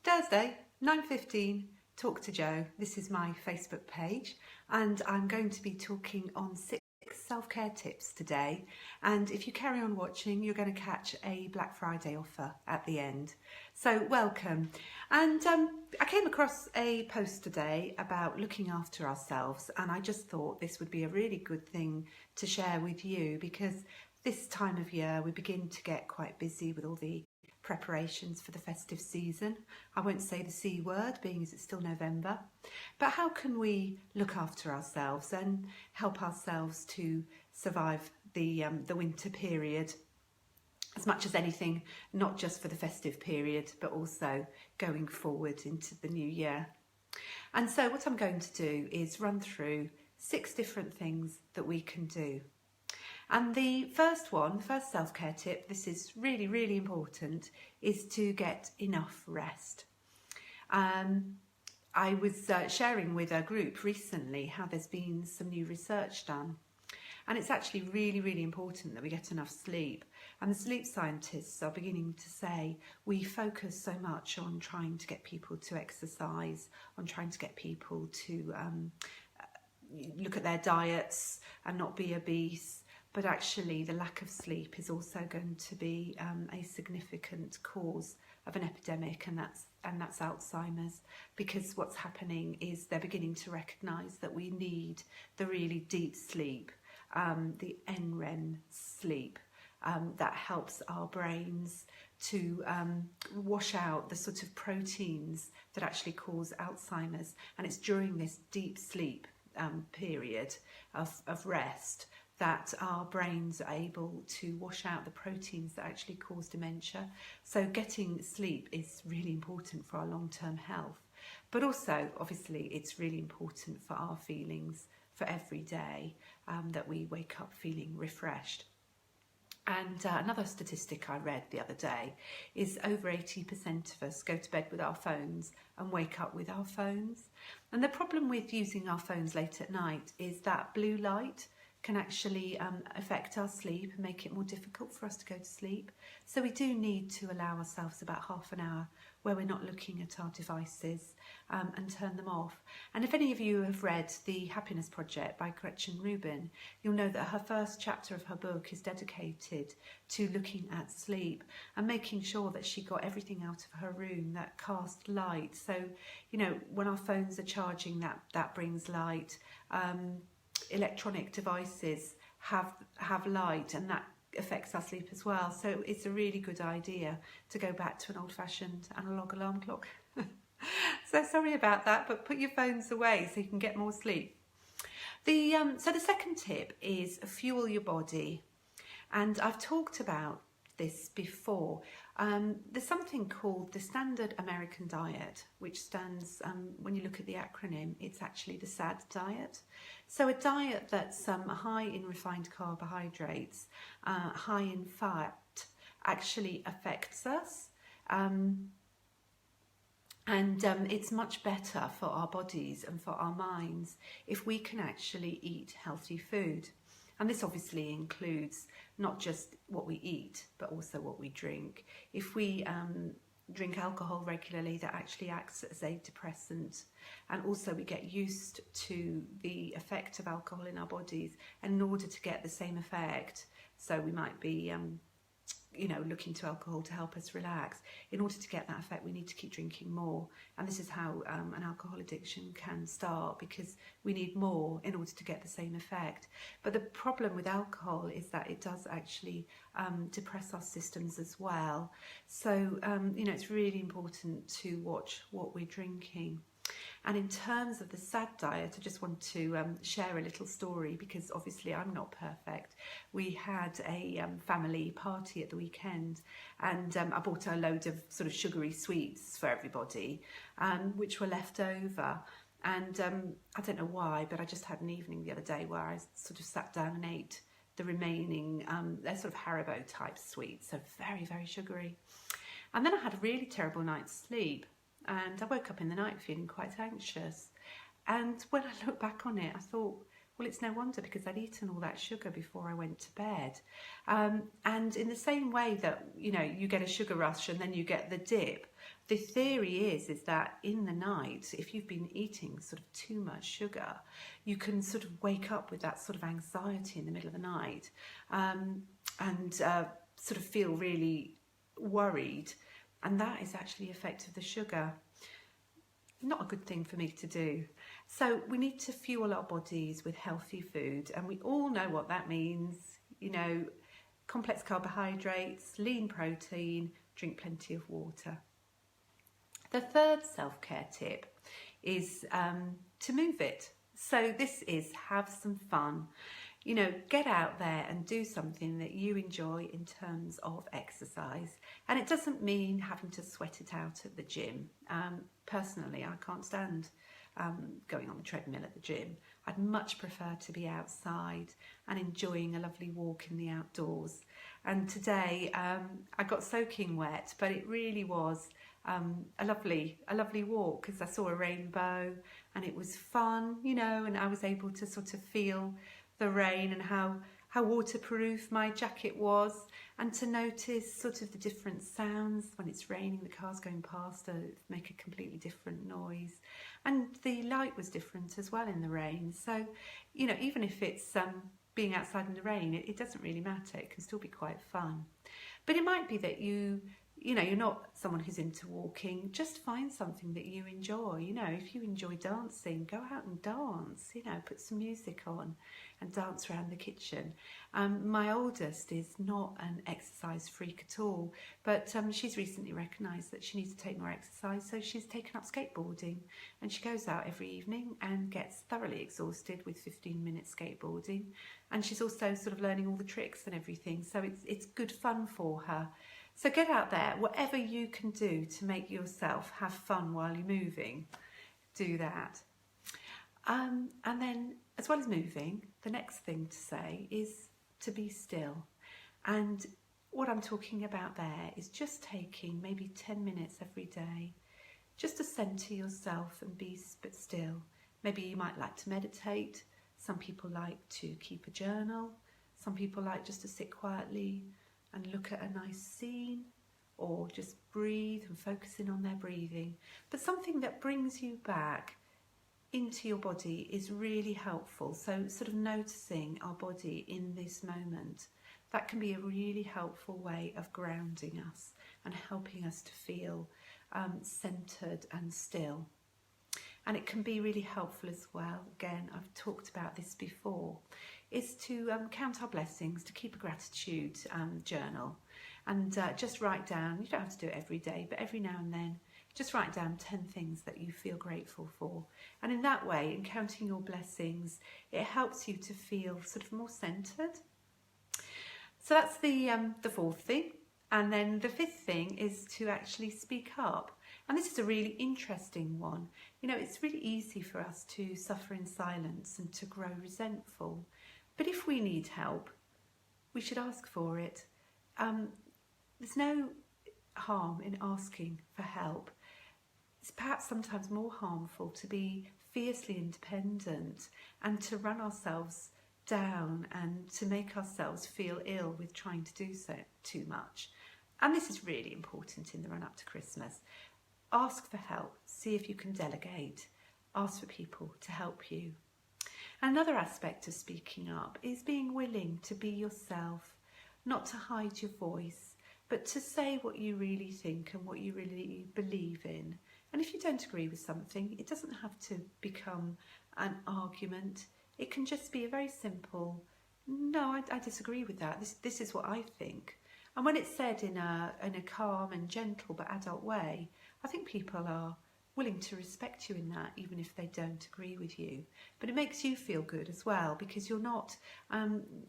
Thursday, 9:15, Talk to Jo. This is my Facebook page, and I'm going to be talking on 6 self-care tips today. And if you carry on watching, you're going to catch a Black Friday offer at the end. So welcome. And I came across a post today about looking after ourselves, and I just thought this would be a really good thing to share with you, because this time of year we begin to get quite busy with all the preparations for the festive season. I won't say the C word, being as it's still November, but how can we look after ourselves and help ourselves to survive the winter period as much as anything, not just for the festive period, but also going forward into the new year. And so what I'm going to do is run through 6 different things that we can do. And the first self-care tip, this is really, really important, is to get enough rest. I was sharing with a group recently how there's been some new research done. And it's actually really, really important that we get enough sleep. And the sleep scientists are beginning to say we focus so much on trying to get people to exercise, on trying to get people to look at their diets and not be obese. But actually the lack of sleep is also going to be a significant cause of an epidemic, and that's Alzheimer's, because what's happening is they're beginning to recognise that we need the really deep sleep, the NREM sleep, that helps our brains to wash out the sort of proteins that actually cause Alzheimer's. And it's during this deep sleep period of rest that our brains are able to wash out the proteins that actually cause dementia. So getting sleep is really important for our long-term health, but also obviously it's really important for our feelings for every day, that we wake up feeling refreshed. And another statistic I read the other day is over 80% of us go to bed with our phones and wake up with our phones. And the problem with using our phones late at night is that blue light can actually affect our sleep and make it more difficult for us to go to sleep. So we do need to allow ourselves about half an hour where we're not looking at our devices, and turn them off. And if any of you have read The Happiness Project by Gretchen Rubin, you'll know that her first chapter of her book is dedicated to looking at sleep and making sure that she got everything out of her room that cast light. So, you know, when our phones are charging, that brings light. Electronic devices have light, and that affects our sleep as well. So it's a really good idea to go back to an old-fashioned analog alarm clock. So sorry about that, but put your phones away so you can get more sleep. So the second tip is fuel your body, and I've talked about this before. There's something called the Standard American Diet, which stands, when you look at the acronym, it's actually the SAD diet. So a diet that's high in refined carbohydrates, high in fat, actually affects us. It's much better for our bodies and for our minds if we can actually eat healthy food. And this obviously includes not just what we eat, but also what we drink. If we drink alcohol regularly, that actually acts as a depressant. And also we get used to the effect of alcohol in our bodies. And in order to get the same effect, so we might be looking to alcohol to help us relax. In order to get that effect, we need to keep drinking more. And this is how an alcohol addiction can start, because we need more in order to get the same effect. But the problem with alcohol is that it does actually depress our systems as well. So, it's really important to watch what we're drinking. And in terms of the SAD diet, I just want to share a little story, because obviously I'm not perfect. We had a family party at the weekend, and I bought a load of sort of sugary sweets for everybody, which were left over. And I don't know why, but I just had an evening the other day where I sort of sat down and ate the remaining, they're sort of Haribo type sweets, so very, very sugary. And then I had a really terrible night's sleep. And I woke up in the night feeling quite anxious. And when I look back on it, I thought, well, it's no wonder, because I'd eaten all that sugar before I went to bed. And in the same way that, you get a sugar rush and then you get the dip, The theory is that in the night, if you've been eating sort of too much sugar, you can sort of wake up with that sort of anxiety in the middle of the night, and sort of feel really worried, and that is actually the effect of the sugar. Not a good thing for me to do. So we need to fuel our bodies with healthy food, and we all know what that means. You know, complex carbohydrates, lean protein, drink plenty of water. The third self-care tip is to move it. So this is have some fun. You know, get out there and do something that you enjoy in terms of exercise. And it doesn't mean having to sweat it out at the gym. Personally, I can't stand going on the treadmill at the gym. I'd much prefer to be outside and enjoying a lovely walk in the outdoors. And today I got soaking wet, but it really was a lovely walk, because I saw a rainbow and it was fun, you know, and I was able to sort of feel the rain and how waterproof my jacket was, and to notice sort of the different sounds when it's raining. The cars going past make a completely different noise, and the light was different as well in the rain. So, you know, even if it's being outside in the rain, it doesn't really matter. It can still be quite fun. But it might be that you know, you're not someone who's into walking. Just find something that you enjoy. You know, if you enjoy dancing, go out and dance. You know, put some music on and dance around the kitchen. My oldest is not an exercise freak at all, but she's recently recognised that she needs to take more exercise, so she's taken up skateboarding, and she goes out every evening and gets thoroughly exhausted with 15 minutes skateboarding, and she's also sort of learning all the tricks and everything, so it's good fun for her. So get out there, whatever you can do to make yourself have fun while you're moving, do that. And then, as well as moving, the next thing to say is to be still. And what I'm talking about there is just taking maybe 10 minutes every day just to centre yourself and be still. Maybe you might like to meditate. Some people like to keep a journal. Some people like just to sit quietly and look at a nice scene, or just breathe and focus in on their breathing. But something that brings you back into your body is really helpful. So sort of noticing our body in this moment, that can be a really helpful way of grounding us and helping us to feel centered and still. And it can be really helpful as well, again, I've talked about this before, is to count our blessings, to keep a gratitude journal, and just write down, you don't have to do it every day, but every now and then, just write down 10 things that you feel grateful for. And in that way, in counting your blessings, it helps you to feel sort of more centered. So that's the fourth thing. And then the fifth thing is to actually speak up. And this is a really interesting one. You know, it's really easy for us to suffer in silence and to grow resentful. But if we need help, we should ask for it. There's no harm in asking for help. It's perhaps sometimes more harmful to be fiercely independent and to run ourselves down and to make ourselves feel ill with trying to do so too much. And this is really important in the run up to Christmas. Ask for help, see if you can delegate, ask for people to help you. Another aspect of speaking up is being willing to be yourself, not to hide your voice, but to say what you really think and what you really believe in. And if you don't agree with something, it doesn't have to become an argument. It can just be a very simple, no, I disagree with that. This is what I think. And when it's said in a calm and gentle but adult way, I think people are willing to respect you in that, even if they don't agree with you. But it makes you feel good as well, because you're not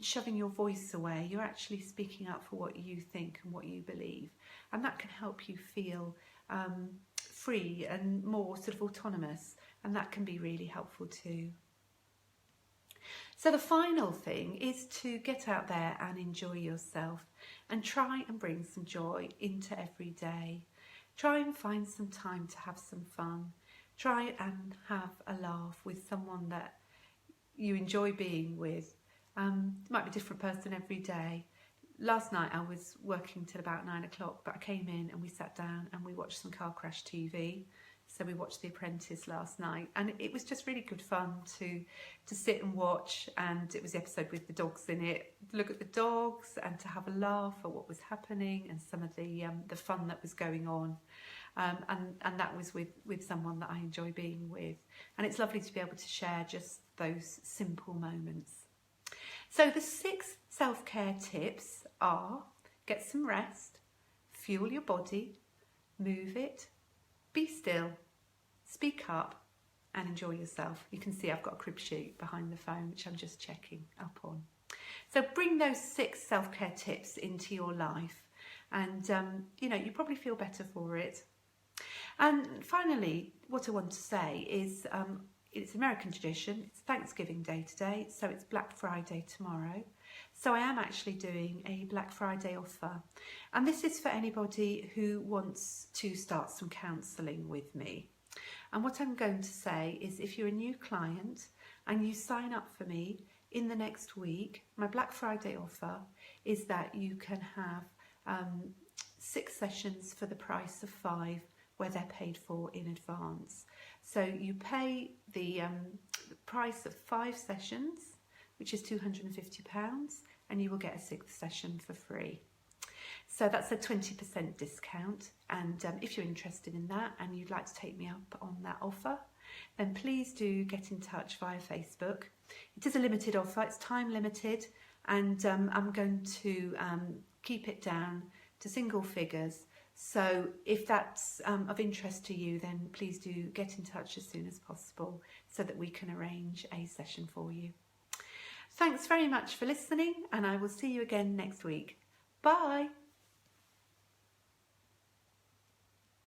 shoving your voice away. You're actually speaking up for what you think and what you believe. And that can help you feel free and more sort of autonomous. And that can be really helpful too. So the final thing is to get out there and enjoy yourself and try and bring some joy into every day. Try and find some time to have some fun. Try and have a laugh with someone that you enjoy being with. It might be a different person every day. last night I was working till about 9 o'clock, but I came in and we sat down and we watched some car crash TV. So we watched The Apprentice last night, and it was just really good fun to sit and watch. And it was the episode with the dogs in it. Look at the dogs and to have a laugh at what was happening and some of the fun that was going on. And that was with someone that I enjoy being with. And it's lovely to be able to share just those simple moments. So the 6 self-care tips are: get some rest, fuel your body, move it, be still, speak up, and enjoy yourself. You can see I've got a crib sheet behind the phone, which I'm just checking up on. So bring those 6 self-care tips into your life, and you probably feel better for it. And finally, what I want to say is it's American tradition. It's Thanksgiving Day today, so it's Black Friday tomorrow. So I am actually doing a Black Friday offer, and this is for anybody who wants to start some counselling with me. And what I'm going to say is, if you're a new client and you sign up for me in the next week, my Black Friday offer is that you can have 6 sessions for the price of 5, where they're paid for in advance. So you pay the price of 5 sessions, which is £250, and you will get a 6th session for free. So that's a 20% discount, and if you're interested in that and you'd like to take me up on that offer, then please do get in touch via Facebook. It is a limited offer, it's time limited, and I'm going to keep it down to single figures. So if that's of interest to you, then please do get in touch as soon as possible so that we can arrange a session for you. Thanks very much for listening, and I will see you again next week. Bye.